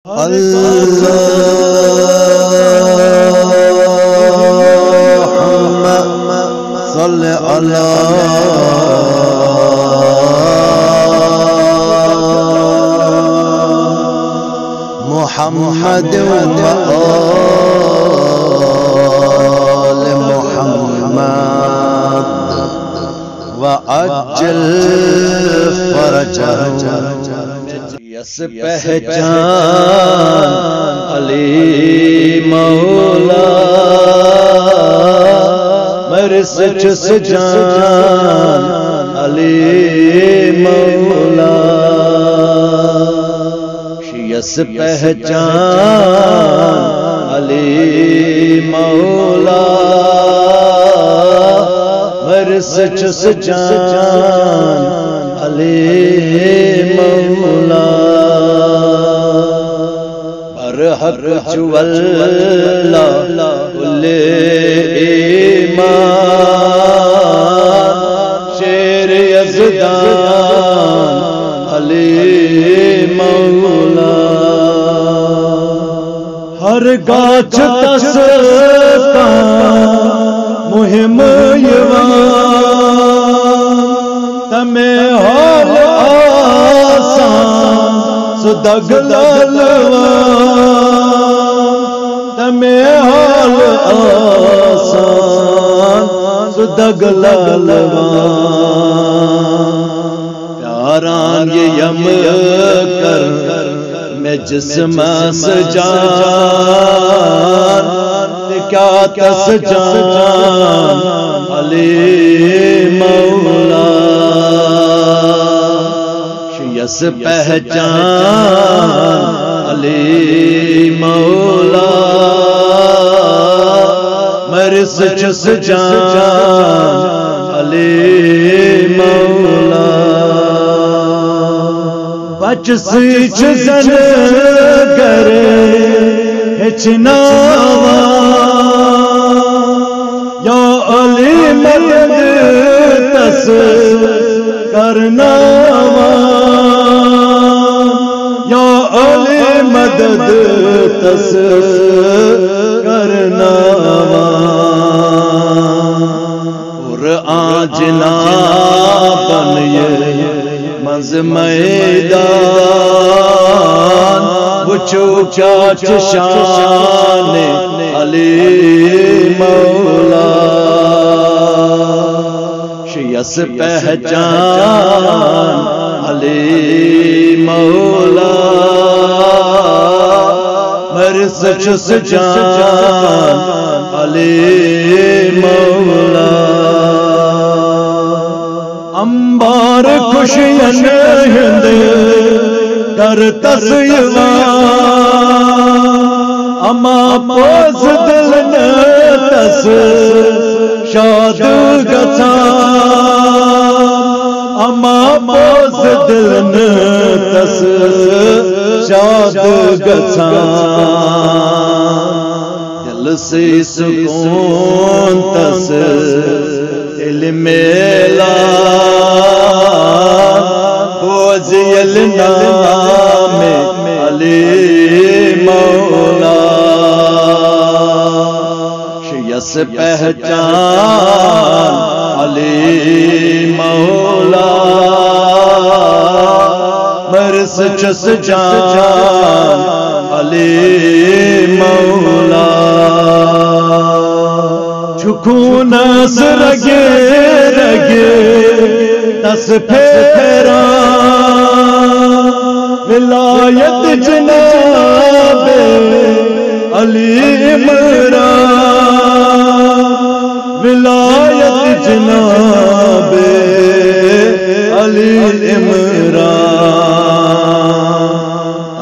اللهم صل على محمد وآل محمد وعجل فرجهم یس پہچان علی مولا میرے سچ سجان علی مولا یس پہچان علی مولا میرے سچ سجان علی مولا برحق چواللہ کلِ ایمان شیر یزدان علی مولا ہر گاچ تسکان مہم یوان تمہیں حال آسان صدق لالوان تمہیں حال آسان صدق لالوان پیاران یہ یم کر میں جسم سجان کیا تس جان علی مولا یس پہچان علی مولا میرے سچ سجان علی مولا بچ سیچ زن کرے ہچناوا یا علی مدد تس کرناوا یا علی مدد تس کرناوا قرآن جنابن یہ منز میدان وچو چاچ شان علی مولا یس پہچان علی مولا میرے سچ سجان علی مولا انبار خوشین ہند کر تسیوان اما پوز دل تس شاد گچان اما پوز دل تس شاد گچان دل سے سکون تس علم اعلان پوزیل نام علی مولا یس پہچان علی مولا میرے سچ سجان علی مولا چھکون سر رگے رگے تس پھیران ولایت جناب علی عمران ولایت جناب علی عمران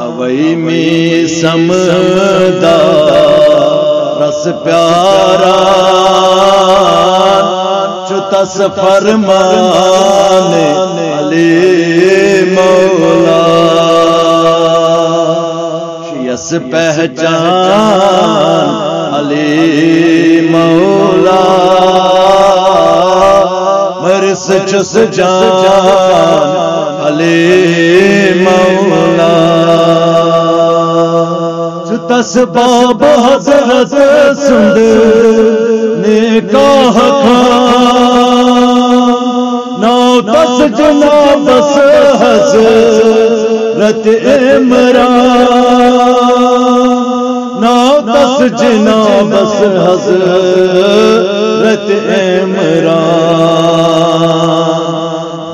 اوئی می سمدا رس پیارا چتس فرمان علی مولا یس پہچان علی مولا میرے سچ سجان علی مولا تس باب حضرت سند نکاح نو تس جناب بس حضرت عمران نو تس جناب بس حضرت عمران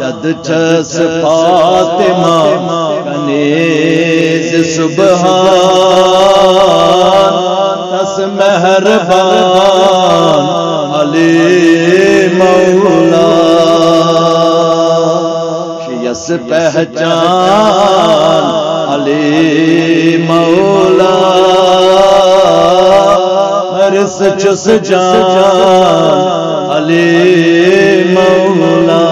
جد چس فاطمہ کنیز سبحان تس مہربان علی مولا شیس پہچان علی مولا مرس چس جان علی مولا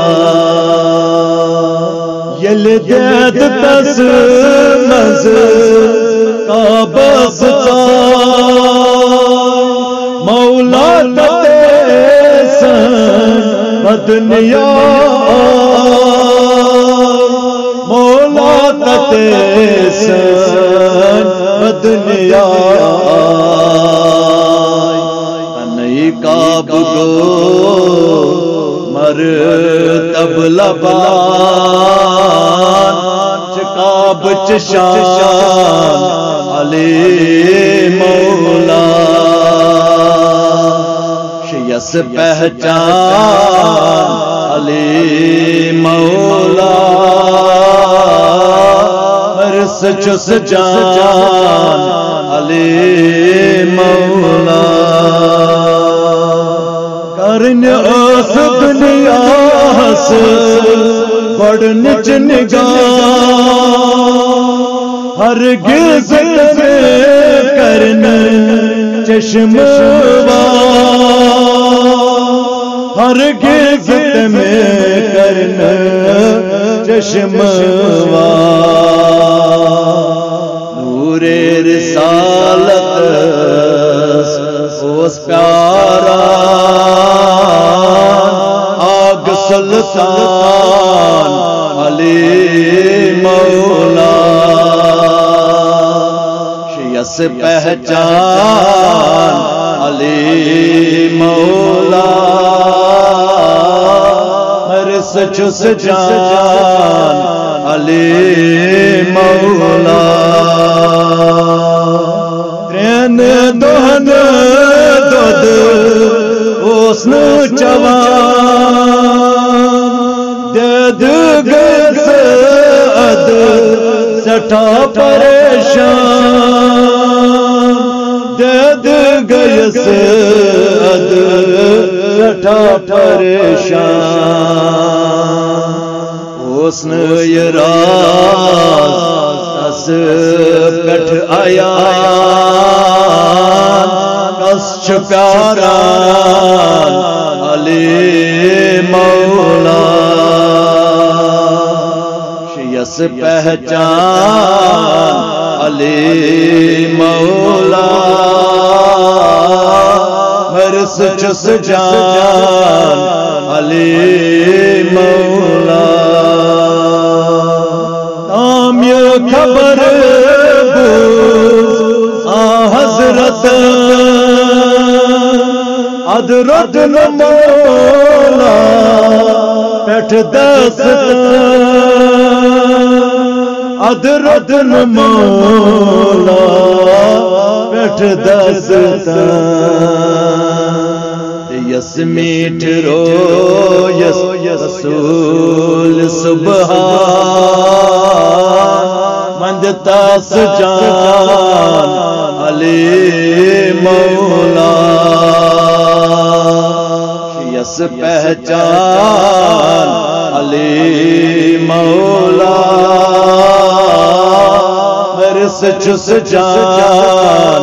یل دید تس مز کعبہ مولا تیسن بدنیا مولا تیسن بدنیا تنہی کعب گو مرتب لبان چکاب چشان علی مولا شیس پہچان علی مولا مرس چس جان علی مولا کرن اس دنیا سے بڑ نچ نگاہ ہرگز کرن چشم ہرگز میں کرن چشم نور رسالت اس پیارا آگ سلطان علی مولا شیس پہچان علی مولا مرس چس جان علی مولا ترین دہن دود اسن چوان دید گز اد سٹھا پریشان دید گز اد سٹھا پریشان حسن یہ راز اس پٹھ آیا کس چکاران علی مولا شیس پہچان علی مولا مرس چس جان علی مولا تام یہ خبر بوز حضرت حضرت مولا پیٹھ دست حضرت مولا پیٹھ دست یس میٹھ رو یس رسول سبحان مندتا سجان علی مولا یس پہچان علی مولا مرس چس جان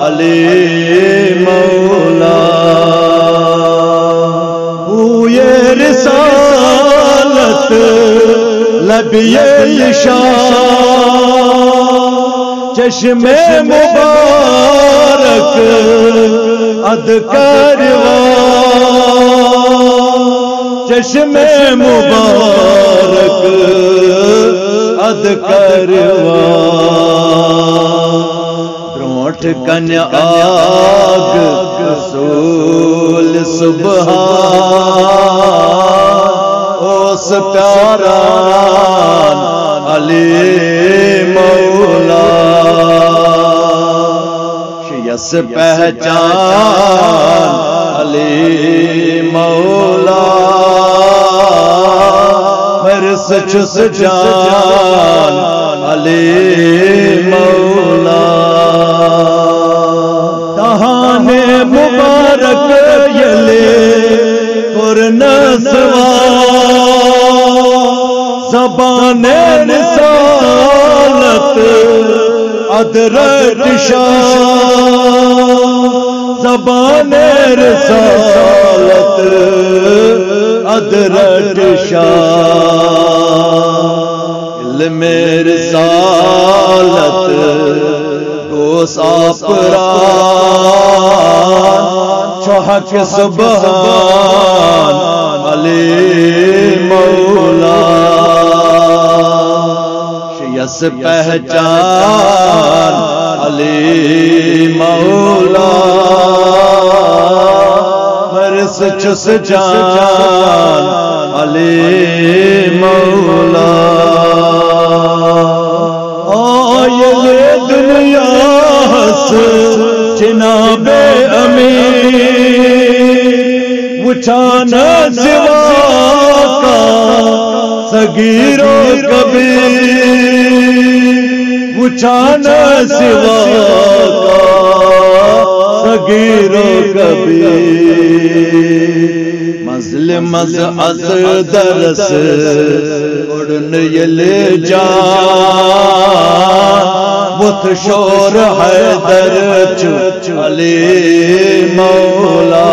علی مولا ہوئے رسالت لبی نشان چشم مبارک اد کروان چشم مبارک اد کروان ٹھونٹ کن آگ رسول سبحان اس پیاران علی مولا یس پہچان علی مولا مرس چس جان علی مولا دہان مبارک یلے قرنسوا زبان رسالت ادرک شان زبان رسالت ادرک شان علم رسالت کو ساپران چوحق سبحان علی مولا یس پہچان علی مولا مرس چس جان علی مولا آئے دنیا ہس جناب امیر وچانا سوا کا صغیر و کبیر وچانا سوا کا صغیر و کبیر مظلم از درس اڑن یل جان بت شور حیدر علی مولا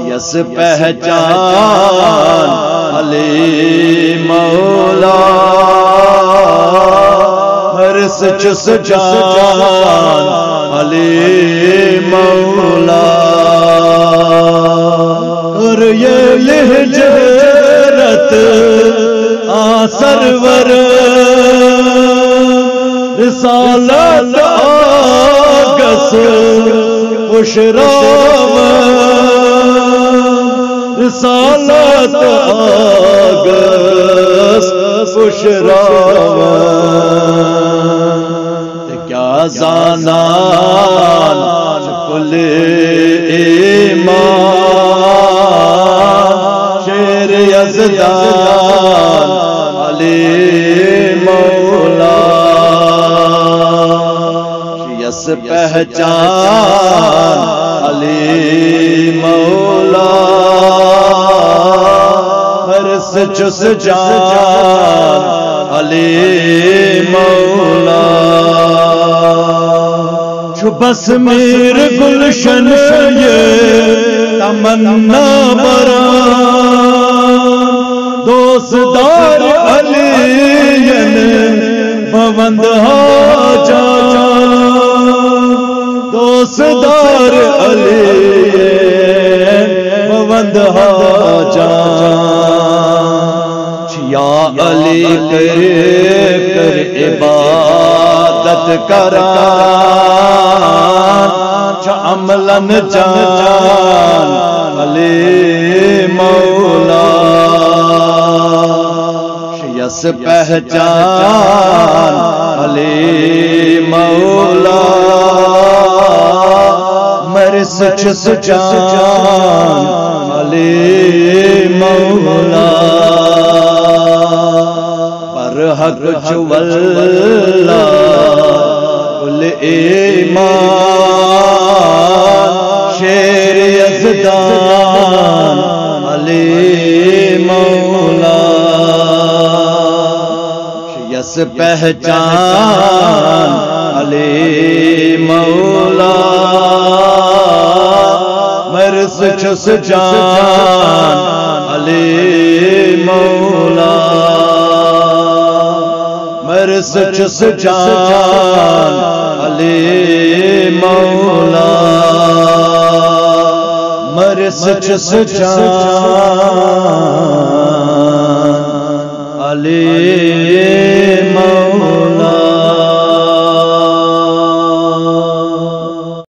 یس پہچان علی مولا مرس چس جان علی مولا اور یہ لہجرت سرور رسالت آگس بشراو رسالت آگس بشراو کیا زانان کل ایمان شیر یزدان علی مولا یس پہچان علی مولا مرس چس جان علی مولا چھو بس میر گلشن یہ تمنا بران دوستدار علی بوند جان دوستدار علی بوند جان یا علی کر عبادت کران عملن جان علی مولا یس پہچان علی مولا مرس چس جان علی مولا پر حق چولا کل ایمان شیر یزدان علی مولا یس پہچان علی مولا مرس چس جان علی مولا مرس چس جان علی مولا مرس چس جان علی مولا